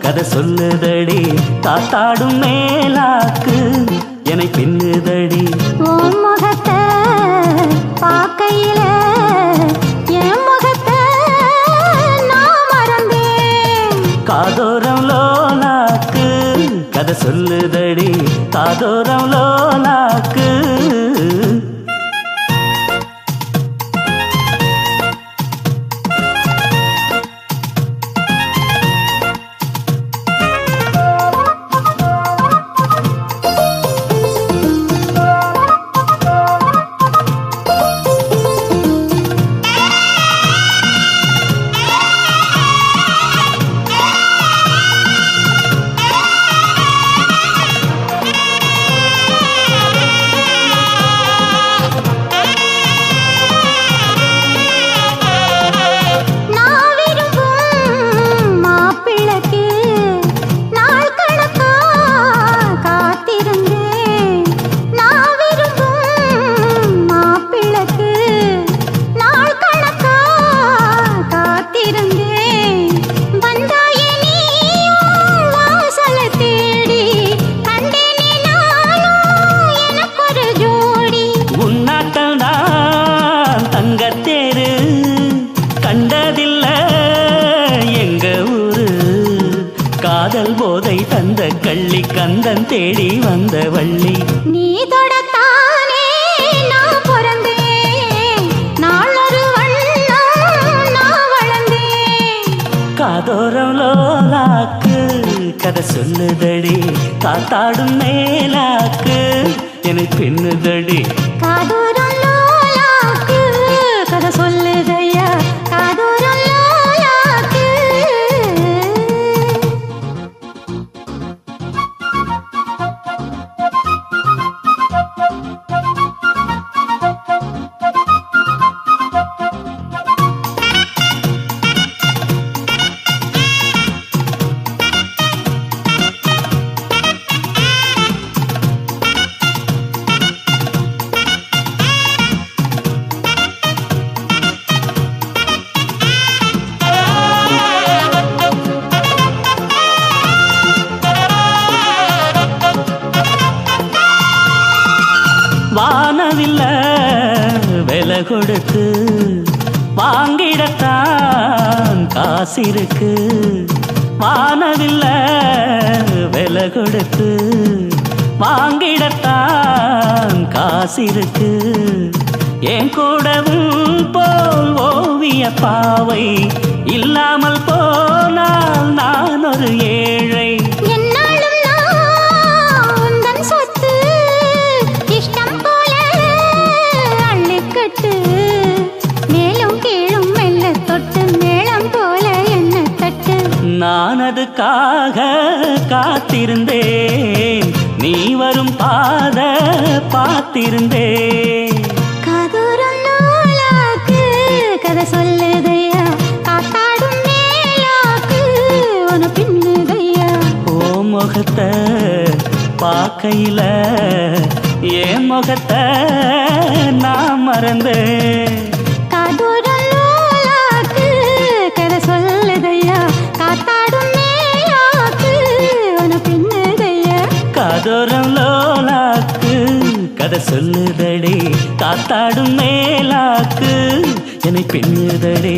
கதை சொல்லுதடி காத்தாடும் மேலாக்கு என்னை பின்னுதடி உன் முகத்தை பார்க்கையில என் முகத்தை நான் மறந்தேன். காதோரம் லோலாக்கு கதை சொல்லுதடி காதோரம் லோலாக்கு கண்டதில்ல எங்க ஊரு காதல் போதை தந்த கள்ளி கந்தன் தேடி வந்த வள்ளி நீ தொடத்தானே நான் பிறந்தேன் நாளொரு வண்ணம் நான் வளர்ந்தேன். காதோரம் லோலாக்கு கதை சொல்லுதடி காத்தாடும் மேலாக்கு என்னை பின்னுதடி காதோரம் லோலாக்கு கதை சொல்லுதையா காதோரம் லோலாக்கு. வானவில்ல விலை கொடுத்து வாங்கிடத்தான் காசிருக்கு வானவில்ல விலை கொடுத்து வாங்கிடத்தான் காசிருக்கு என் கூடவும் போல் ஓவிய பாவை இல்லாமல் போனால் நான் ஒரு ஏழை. நான் அதுக்காக காத்திருந்தேன் நீ வரும் பாத பார்த்திருந்தேன். காதோரம் லோலாக்கு கதை சொல்லுதையா காத்தாடும் மேலாக்கு உன பின்னுதையா. ஓ முகத்தை பார்க்கையில என் முகத்தை நான் மறந்தேன். காதோரம் லோலாக்கு கதை சொல்லுதையா காத்தாடும் மேலாக்கு உன பின்னுதையா. காதோரம் லோலாக்கு கதை சொல்லுதடி காத்தாடும் மேலாக்கு என்னை பின்னுதடி.